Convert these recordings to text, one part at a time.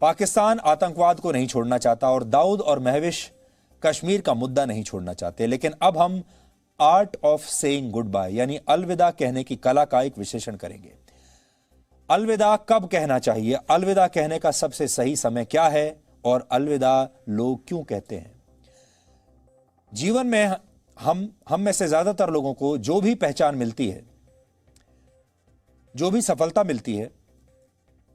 पाकिस्तान आतंकवाद को नहीं छोड़ना चाहता और दाऊद और महविश कश्मीर का मुद्दा नहीं छोड़ना चाहते। लेकिन अब हम art of saying good bye यानी अलविदा कहने की कला का एक विश्लेषण करेंगे। अलविदा कब कहना चाहिए, अलविदा कहने का सबसे सही समय क्या है और अलविदा लोग क्यों कहते हैं। जीवन में हम में से ज्यादातर लोगों को जो भी पहचान मिलती है, जो भी सफलता मिलती है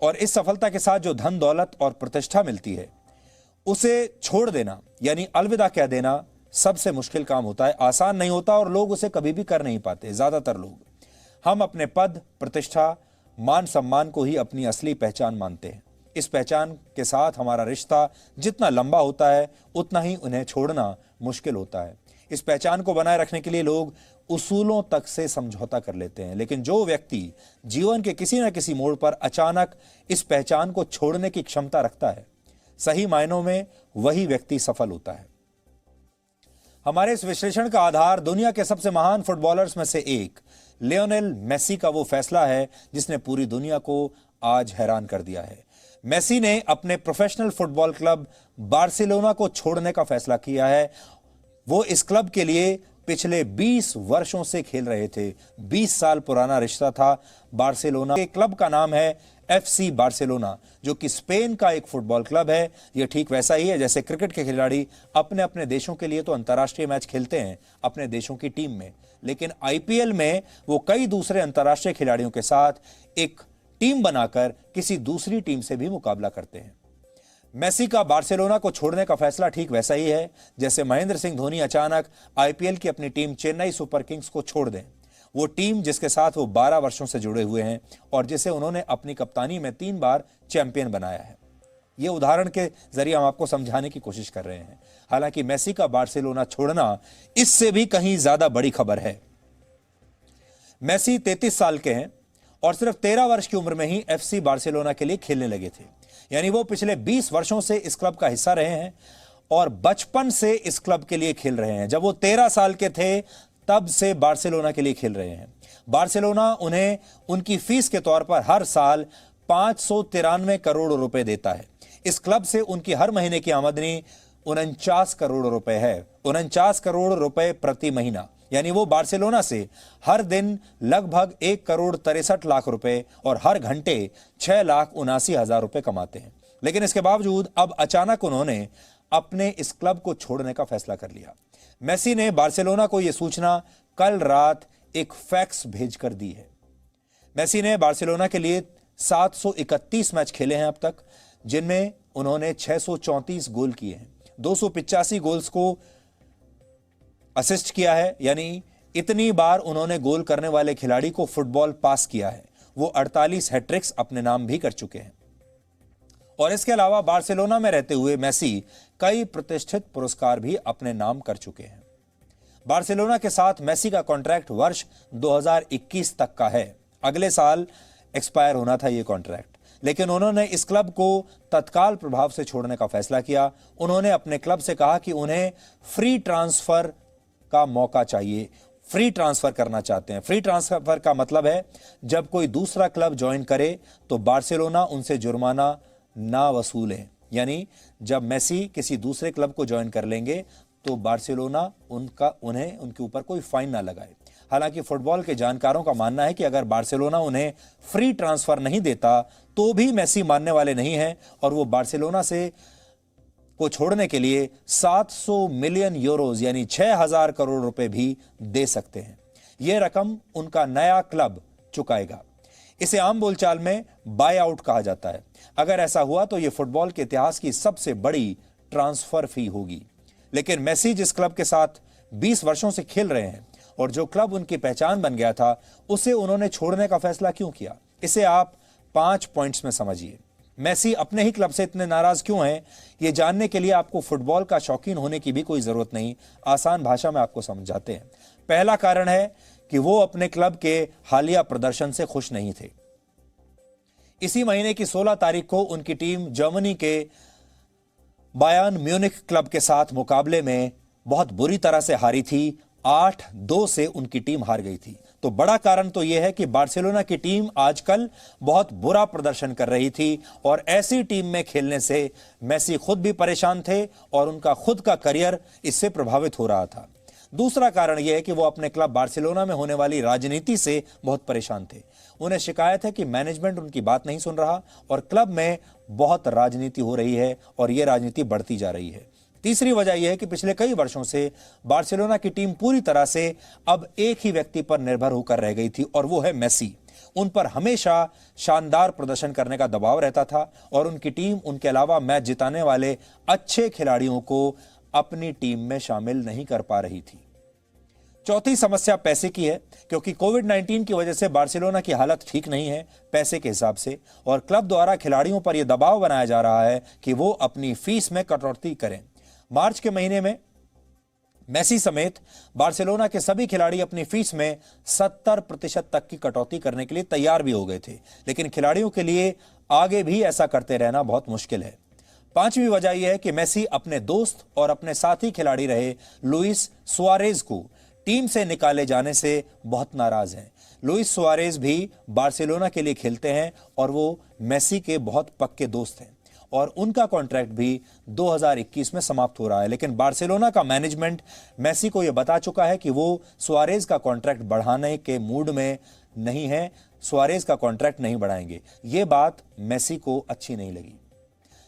और इस सफलता के साथ जो धन दौलत और प्रतिष्ठा मिलती है, उसे छोड़ देना यानी अलविदा कह देना सबसे मुश्किल काम होता है। आसान नहीं होता और लोग उसे कभी भी कर नहीं पाते। ज्यादातर लोग हम अपने पद, प्रतिष्ठा, मान सम्मान को ही अपनी असली पहचान मानते हैं। इस पहचान के साथ हमारा रिश्ता जितना लंबा होता है उतना ही उन्हें छोड़ना मुश्किल होता है। इस पहचान को बनाए रखने के लिए लोग उसूलों तक से समझौता कर लेते हैं। लेकिन जो व्यक्ति जीवन के किसी न किसी मोड़ पर अचानक इस पहचान को छोड़ने की क्षमता रखता है, सही मायनों में वही व्यक्ति सफल होता है। हमारे इस विश्लेषण का आधार दुनिया के सबसे महान फुटबॉलर्स में से एक लियोनेल मेसी का वो फैसला है जिसने पूरी दुनिया को आज हैरान कर दिया है। मेसी ने अपने प्रोफेशनल फुटबॉल क्लब बार्सिलोना को छोड़ने का फैसला किया है। वो इस क्लब के लिए पिछले 20 वर्षों से खेल रहे थे। 20 साल पुराना रिश्ता था। बार्सिलोना के क्लब का नाम है FC बार्सिलोना, जो कि स्पेन का एक फुटबॉल क्लब है। यह ठीक वैसा ही है जैसे क्रिकेट के खिलाड़ी अपने अपने देशों के लिए तो अंतर्राष्ट्रीय मैच खेलते हैं अपने देशों की टीम में, लेकिन IPL में वो कई दूसरे अंतर्राष्ट्रीय खिलाड़ियों के साथ एक टीम बनाकर किसी दूसरी टीम से भी मुकाबला करते हैं। मेसी का बार्सिलोना को छोड़ने का फैसला ठीक वैसा ही है जैसे महेंद्र सिंह धोनी अचानक IPL की अपनी टीम चेन्नई सुपर किंग्स को छोड़ दें। वो टीम जिसके साथ वो 12 वर्षों से जुड़े हुए हैं और जिसे उन्होंने अपनी कप्तानी में 3 बार चैंपियन बनाया है। ये उदाहरण के जरिए हम आपको समझाने की कोशिश कर रहे हैं। हालांकि मेसी का बार्सिलोना छोड़ना इससे भी कहीं ज्यादा बड़ी खबर है। मेसी 33 साल के हैं और सिर्फ 13 वर्ष की उम्र में ही FC बार्सिलोना के लिए खेलने लगे थे। यानी वो पिछले 20 वर्षों से इस क्लब का हिस्सा रहे हैं और बचपन से इस क्लब के लिए खेल रहे हैं। जब वो 13 साल के थे तब से बार्सिलोना के लिए खेल रहे हैं। बार्सिलोना उन्हें उनकी फीस के तौर पर हर साल 593 करोड़ रुपए देता है। इस क्लब से उनकी हर महीने की आमदनी 49 करोड़ रुपए है। 49 करोड़ रुपए प्रति महीना, यानी वो बार्सिलोना से हर दिन लगभग 1 करोड़ 63 लाख रुपए और हर घंटे 6,79,000 रुपए कमाते हैं। लेकिन इसके बावजूद अब अचानक उन्होंने अपने इस क्लब को छोड़ने का फैसला कर लिया। मेसी ने बार्सिलोना को यह सूचना कल रात एक फैक्स भेजकर दी है। मेसी ने बार्सिलोना के लिए 731 मैच खेले हैं अब तक, जिनमें उन्होंने 634 गोल किए हैं। 285 गोल्स को असिस्ट किया है, यानी इतनी बार उन्होंने गोल करने वाले खिलाड़ी को फुटबॉल पास किया है। वो 48 हैट्रिक्स अपने नाम भी कर चुके हैं। और इसके अलावा बार्सिलोना में रहते हुए मेसी कई प्रतिष्ठित पुरस्कार भी अपने नाम कर चुके हैं। बार्सिलोना के साथ मेसी का कॉन्ट्रैक्ट वर्ष 2021 तक का है। अगले साल एक्सपायर होना था ये कॉन्ट्रैक्ट, लेकिन उन्होंने इस क्लब को तत्काल प्रभाव से छोड़ने का फैसला किया। उन्होंने अपने क्लब से कहा कि उन्हें फ्री ट्रांसफर का मौका चाहिए। फ्री ट्रांसफर करना चाहते हैं। फ्री ट्रांसफर का मतलब है जब कोई दूसरा क्लब ज्वाइन करे तो बार्सिलोना उनसे जुर्माना ना वसूले। यानी जब मेसी किसी दूसरे क्लब को ज्वाइन कर लेंगे तो बार्सिलोना उन्हें उनके ऊपर कोई फाइन ना लगाए। हालांकि फुटबॉल के जानकारों का मानना है कि अगर बार्सिलोना उन्हें फ्री ट्रांसफर नहीं देता तो भी मेसी मानने वाले नहीं हैं और वो बार्सिलोना से को छोड़ने के लिए 700 मिलियन यूरोज यानी 6,000 करोड़ रुपए भी दे सकते हैं। यह रकम उनका नया क्लब चुकाएगा। इसे आम बोलचाल में बाय आउट कहा जाता है। अगर ऐसा हुआ तो यह फुटबॉल के इतिहास की सबसे बड़ी ट्रांसफर फी होगी। लेकिन मेसी जिस क्लब के साथ 20 वर्षों से खेल रहे हैं और जो क्लब उनकी पहचान बन गया था, उसे उन्होंने छोड़ने का फैसला क्यों किया, इसे आप 5 पॉइंट्स में समझिए। मेसी अपने ही क्लब से इतने नाराज क्यों हैं, यह जानने के लिए आपको फुटबॉल का शौकीन होने की भी कोई जरूरत नहीं। आसान भाषा में आपको समझाते हैं। पहला कारण है कि वो अपने क्लब के हालिया प्रदर्शन से खुश नहीं थे। इसी महीने की 16 तारीख को उनकी टीम जर्मनी के बायर्न म्यूनिख क्लब के साथ मुकाबले में बहुत बुरी तरह से हारी थी। 8-2 से उनकी टीम हार गई थी। तो बड़ा कारण तो यह है कि बार्सिलोना की टीम आजकल बहुत बुरा प्रदर्शन कर रही थी और ऐसी टीम में खेलने से मेसी खुद भी परेशान थे और उनका खुद का करियर इससे प्रभावित हो रहा था। दूसरा कारण यह है कि वो अपने क्लब बार्सिलोना में होने वाली राजनीति से बहुत परेशान थे। उन्हें शिकायत है कि मैनेजमेंट उनकी बात नहीं सुन रहा और क्लब में बहुत राजनीति हो रही है और यह राजनीति बढ़ती जा रही है। तीसरी वजह यह है कि पिछले कई वर्षों से बार्सिलोना की टीम पूरी तरह से अब एक ही व्यक्ति पर निर्भर होकर रह गई थी और वो है मेसी। उन पर हमेशा शानदार प्रदर्शन करने का दबाव रहता था और उनकी टीम उनके अलावा मैच जिताने वाले अच्छे खिलाड़ियों को अपनी टीम में शामिल नहीं कर पा रही थी। चौथी समस्या पैसे की है, क्योंकि कोविड-19 की वजह से बार्सिलोना की हालत ठीक नहीं है पैसे के हिसाब से और क्लब द्वारा खिलाड़ियों पर यह दबाव बनाया जा रहा है कि वो अपनी फीस में कटौती करें। मार्च के महीने में मेसी समेत बार्सिलोना के सभी खिलाड़ी अपनी फीस में 70% तक की कटौती करने के लिए तैयार भी हो गए थे, लेकिन खिलाड़ियों के लिए आगे भी ऐसा करते रहना बहुत मुश्किल है। पांचवी वजह यह है कि मेसी अपने दोस्त और अपने साथी खिलाड़ी रहे लुइस सुआरेज को टीम से निकाले जाने से बहुत नाराज हैं। लुइस सुआरेज भी बार्सिलोना के लिए खेलते हैं और वो मेसी के बहुत पक्के दोस्त हैं और उनका कॉन्ट्रैक्ट भी 2021 में समाप्त हो रहा है, लेकिन बार्सिलोना का मैनेजमेंट मेसी को यह बता चुका है कि वो सुआरेज का कॉन्ट्रैक्ट बढ़ाने के मूड में नहीं है, सुआरेज का कॉन्ट्रैक्ट नहीं बढ़ाएंगे। ये बात मेसी को अच्छी नहीं लगी।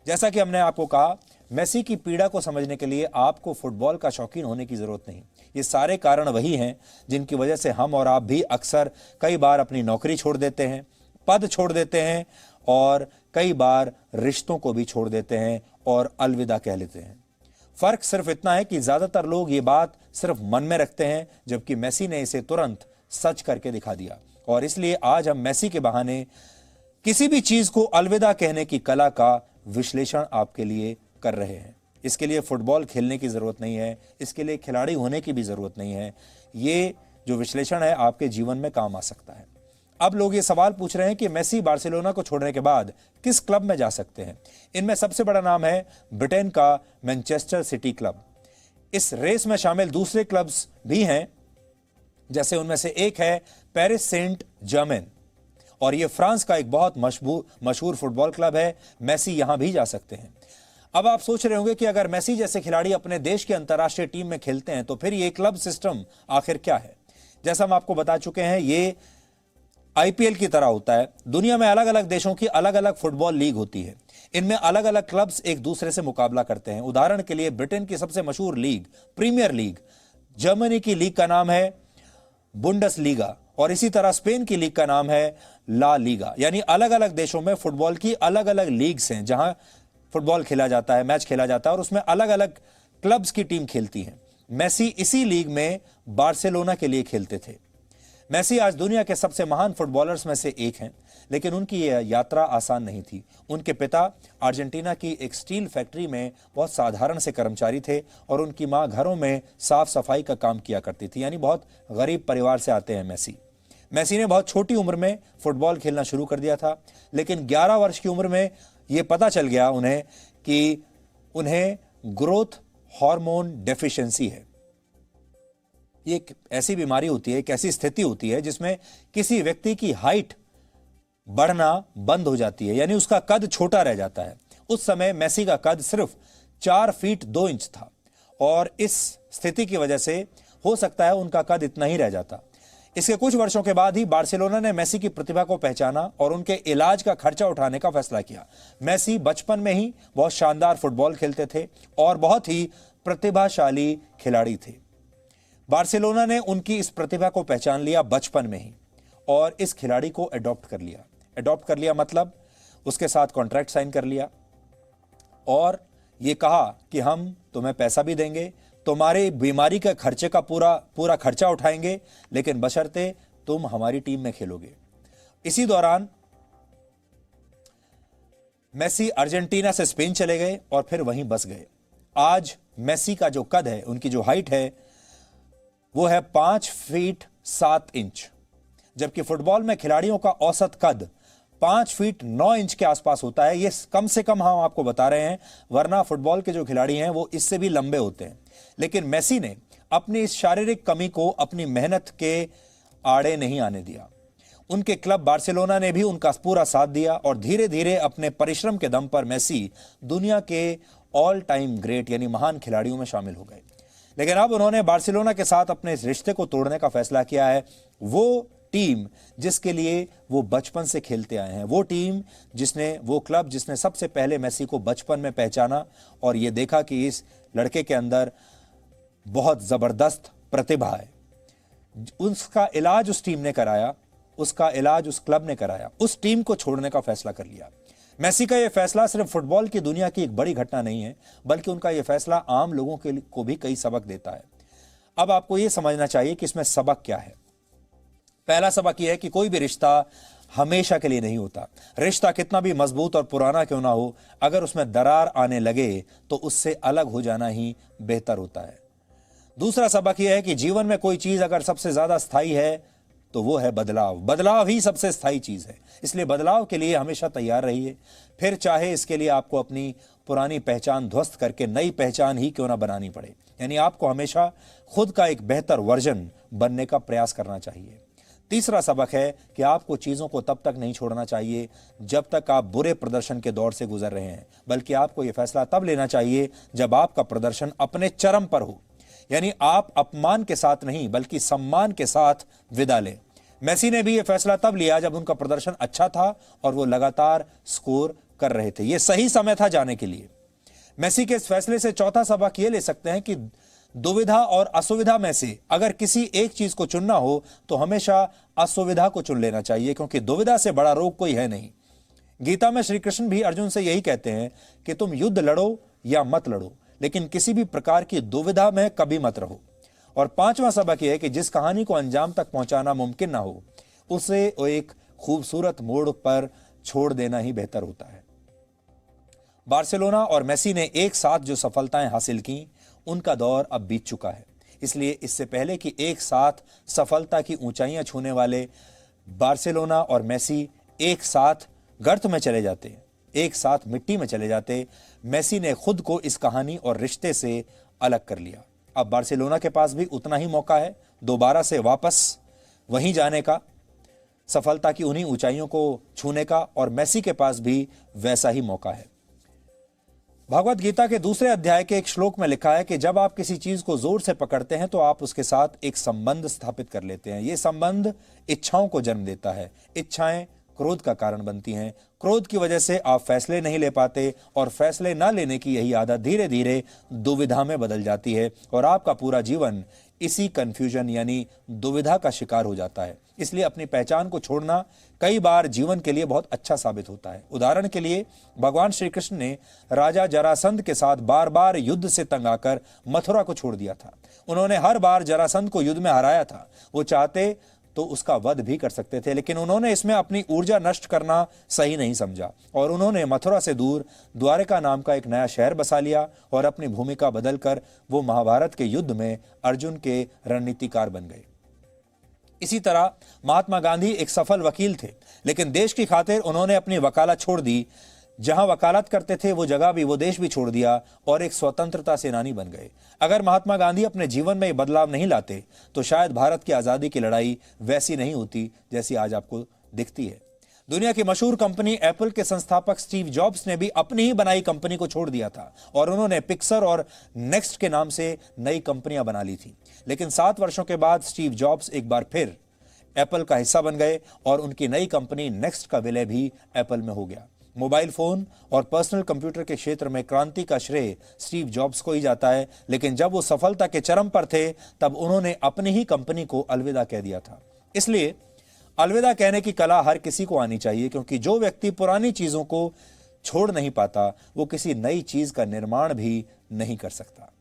जैसा कि हमने आपको कहा, मेसी की पीड़ा को समझने के लिए आपको फुटबॉल का शौकीन होने की जरूरत नहीं। ये सारे कारण वही हैं जिनकी वजह से हम और आप भी अक्सर कई बार अपनी नौकरी छोड़ देते हैं, पद छोड़ देते हैं और कई बार रिश्तों को भी छोड़ देते हैं और अलविदा कह लेते हैं। फर्क सिर्फ इतना है कि ज्यादातर लोग ये बात सिर्फ मन में रखते हैं, जबकि मेसी ने इसे तुरंत सच करके दिखा दिया। और इसलिए आज हम मेसी के बहाने किसी भी चीज को अलविदा कहने की कला का विश्लेषण आपके लिए कर रहे हैं। इसके लिए फुटबॉल खेलने की जरूरत नहीं है, इसके लिए खिलाड़ी होने की भी जरूरत नहीं है। ये जो विश्लेषण है आपके जीवन में काम आ सकता है। अब लोग ये सवाल पूछ रहे हैं कि मेसी बार्सिलोना को छोड़ने के बाद किस क्लब में जा सकते हैं। इनमें सबसे बड़ा नाम है ब्रिटेन का मैनचेस्टर सिटी क्लब। इस रेस में शामिल दूसरे क्लब्स भी हैं, जैसे उनमें से एक है पेरिस सेंट जर्मेन और ये फ्रांस का एक बहुत मशहूर फुटबॉल क्लब है। मेसी यहां भी जा सकते हैं। अब आप सोच रहे होंगे कि अगर मेसी जैसे खिलाड़ी अपने देश की अंतर्राष्ट्रीय टीम में खेलते हैं तो फिर ये क्लब सिस्टम आखिर क्या है। जैसा हम आपको बता चुके हैं, ये आईपीएल की तरह होता है। दुनिया में अलग अलग देशों की अलग अलग फुटबॉल लीग होती है। इनमें अलग अलग क्लब्स एक दूसरे से मुकाबला करते हैं। उदाहरण के लिए ब्रिटेन की सबसे मशहूर लीग प्रीमियर लीग, जर्मनी की लीग का नाम है बुंडसलीगा और इसी तरह स्पेन की लीग का नाम है ला लीगा। यानी अलग अलग देशों में फुटबॉल की अलग अलग लीग्स हैं जहां फुटबॉल खेला जाता है, मैच खेला जाता है और उसमें अलग अलग क्लब्स की टीम खेलती है। मेसी इसी लीग में बार्सिलोना के लिए खेलते थे। मेसी आज दुनिया के सबसे महान फुटबॉलर्स में से एक हैं, लेकिन उनकी यह यात्रा आसान नहीं थी। उनके पिता अर्जेंटीना की एक स्टील फैक्ट्री में बहुत साधारण से कर्मचारी थे और उनकी मां घरों में साफ सफाई का काम किया करती थी। यानी बहुत गरीब परिवार से आते हैं मेसी ने बहुत छोटी उम्र में फुटबॉल खेलना शुरू कर दिया था, लेकिन 11 वर्ष की उम्र में यह पता चल गया उन्हें कि उन्हें ग्रोथ हार्मोन डेफिशिएंसी है। ये एक ऐसी बीमारी होती है, एक ऐसी स्थिति होती है जिसमें किसी व्यक्ति की हाइट बढ़ना बंद हो जाती है, यानी उसका कद छोटा रह जाता है। उस समय मेसी का कद सिर्फ 4 फीट 2 इंच था और इस स्थिति की वजह से हो सकता है उनका कद इतना ही रह जाता। इसके कुछ वर्षों के बाद ही बार्सिलोना ने मेसी की प्रतिभा को पहचाना और उनके इलाज का खर्चा उठाने का फैसला किया। मेसी बचपन में ही बहुत शानदार फुटबॉल खेलते थे और बहुत ही प्रतिभाशाली खिलाड़ी थे। बार्सिलोना ने उनकी इस प्रतिभा को पहचान लिया बचपन में ही और इस खिलाड़ी को अडॉप्ट कर लिया। अडॉप्ट कर लिया मतलब उसके साथ कॉन्ट्रैक्ट साइन कर लिया और ये कहा कि हम तुम्हें पैसा भी देंगे, तुम्हारी बीमारी के खर्चे का पूरा खर्चा उठाएंगे, लेकिन बशर्ते तुम हमारी टीम में खेलोगे। इसी दौरान मेसी अर्जेंटीना से स्पेन चले गए और फिर वहीं बस गए। आज मेसी का जो कद है, उनकी जो हाइट है, वो है 5 फीट 7 इंच, जबकि फुटबॉल में खिलाड़ियों का औसत कद 5 फीट 9 इंच के आसपास होता है। ये कम से कम हम आपको बता रहे हैं, वरना फुटबॉल के जो खिलाड़ी हैं वो इससे भी लंबे होते हैं। लेकिन मेसी ने अपनी इस शारीरिक कमी को अपनी मेहनत के आड़े नहीं आने दिया। उनके क्लब बार्सिलोना ने भी उनका पूरा साथ दिया और धीरे धीरे अपने परिश्रम के दम पर मेसी दुनिया के ऑल टाइम ग्रेट यानी महान खिलाड़ियों में शामिल हो गए। लेकिन अब उन्होंने बार्सिलोना के साथ अपने इस रिश्ते को तोड़ने का फैसला किया है। वो टीम जिसके लिए वो बचपन से खेलते आए हैं, वो टीम वो क्लब जिसने सबसे पहले मेसी को बचपन में पहचाना और ये देखा कि इस लड़के के अंदर बहुत जबरदस्त प्रतिभा है, उसका इलाज उस टीम ने कराया, उसका इलाज उस क्लब ने कराया, उस टीम को छोड़ने का फैसला कर लिया। मेसी का यह फैसला सिर्फ फुटबॉल की दुनिया की एक बड़ी घटना नहीं है, बल्कि उनका यह फैसला आम लोगों को भी कई सबक देता है। अब आपको यह समझना चाहिए कि इसमें सबक क्या है। पहला सबक यह है कि कोई भी रिश्ता हमेशा के लिए नहीं होता। रिश्ता कितना भी मजबूत और पुराना क्यों ना हो, अगर उसमें दरार आने लगे तो उससे अलग हो जाना ही बेहतर होता है। दूसरा सबक यह है कि जीवन में कोई चीज अगर सबसे ज्यादा स्थायी है तो वो है बदलाव। बदलाव ही सबसे स्थायी चीज है, इसलिए बदलाव के लिए हमेशा तैयार रहिए, फिर चाहे इसके लिए आपको अपनी पुरानी पहचान ध्वस्त करके नई पहचान ही क्यों ना बनानी पड़े। यानी आपको हमेशा खुद का एक बेहतर वर्जन बनने का प्रयास करना चाहिए। तीसरा सबक है कि आपको चीजों को तब तक नहीं छोड़ना चाहिए जब तक आप बुरे प्रदर्शन के दौर से गुजर रहे हैं, बल्कि आपको यह फैसला तब लेना चाहिए जब आपका प्रदर्शन अपने चरम पर हो। यानी आप अपमान के साथ नहीं बल्कि सम्मान के साथ विदा लें। मेसी ने भी यह फैसला तब लिया जब उनका प्रदर्शन अच्छा था और वो लगातार स्कोर कर रहे थे। यह सही समय था जाने के लिए। मेसी के इस फैसले से चौथा सबक ये ले सकते हैं कि दुविधा और असुविधा में से अगर किसी एक चीज को चुनना हो तो हमेशा असुविधा को चुन लेना चाहिए, क्योंकि दुविधा से बड़ा रोग कोई है नहीं। गीता में श्री कृष्ण भी अर्जुन से यही कहते हैं कि तुम युद्ध लड़ो या मत लड़ो, लेकिन किसी भी प्रकार की दुविधा में कभी मत रहो। और पांचवा सबक यह है कि जिस कहानी को अंजाम तक पहुंचाना मुमकिन ना हो उसे एक खूबसूरत मोड़ पर छोड़ देना ही बेहतर होता है। बार्सिलोना और मेसी ने एक साथ जो सफलताएं हासिल की उनका दौर अब बीत चुका है। इसलिए इससे पहले कि एक साथ सफलता की ऊंचाइयां छूने वाले बार्सिलोना और मेसी एक साथ गर्त में चले जाते, एक साथ मिट्टी में चले जाते, मेसी ने खुद को इस कहानी और रिश्ते से अलग कर लिया। अब बार्सिलोना के पास भी उतना ही मौका है दोबारा से वापस वहीं जाने का, सफलता की उन्हीं ऊंचाइयों को छूने का, और मेसी के पास भी वैसा ही मौका है। भगवत गीता के दूसरे अध्याय के एक श्लोक में लिखा है कि जब आप किसी चीज को जोर से पकड़ते हैं तो आप उसके साथ एक संबंध स्थापित कर लेते हैं। यह संबंध इच्छाओं को जन्म देता है। इच्छाएं क्रोध का कारण बनती हैं। क्रोध की वजह से आप फैसले नहीं ले पाते और फैसले ना लेने की यही आदत धीरे धीरे दुविधा में बदल जाती है और आपका पूरा जीवन इसी कंफ्यूजन यानी दुविधा का शिकार हो जाता है। इसलिए अपनी पहचान को छोड़ना कई बार जीवन के लिए बहुत अच्छा साबित होता है। उदाहरण के लिए भगवान श्री कृष्ण ने राजा जरासंध के साथ बार बार युद्ध से तंग आकर मथुरा को छोड़ दिया था। उन्होंने हर बार जरासंध को युद्ध में हराया था। वो चाहते तो उसका वध भी कर सकते थे, लेकिन उन्होंने इसमें अपनी ऊर्जा नष्ट करना सही नहीं समझा और उन्होंने मथुरा से दूर द्वारका नाम का एक नया शहर बसा लिया और अपनी भूमिका बदलकर वो महाभारत के युद्ध में अर्जुन के रणनीतिकार बन गए। इसी तरह महात्मा गांधी एक सफल वकील थे, लेकिन देश की खातिर उन्होंने अपनी वकालत छोड़ दी। जहां वकालत करते थे वो जगह भी, वो देश भी छोड़ दिया और एक स्वतंत्रता सेनानी बन गए। अगर महात्मा गांधी अपने जीवन में ये बदलाव नहीं लाते तो शायद भारत की आजादी की लड़ाई वैसी नहीं होती जैसी आज आपको दिखती है। दुनिया की मशहूर कंपनी एप्पल के संस्थापक स्टीव जॉब्स ने भी अपनी ही बनाई कंपनी को छोड़ दिया था और उन्होंने पिक्सर और नेक्स्ट के नाम से नई कंपनियां बना ली थी। लेकिन 7 वर्षों के बाद स्टीव जॉब्स एक बार फिर एप्पल का हिस्सा बन गए और उनकी नई कंपनी नेक्स्ट का विलय भी एप्पल में हो गया। मोबाइल फोन और पर्सनल कंप्यूटर के क्षेत्र में क्रांति का श्रेय स्टीव जॉब्स को ही जाता है, लेकिन जब वो सफलता के चरम पर थे तब उन्होंने अपनी ही कंपनी को अलविदा कह दिया था। इसलिए अलविदा कहने की कला हर किसी को आनी चाहिए, क्योंकि जो व्यक्ति पुरानी चीजों को छोड़ नहीं पाता वो किसी नई चीज का निर्माण भी नहीं कर सकता।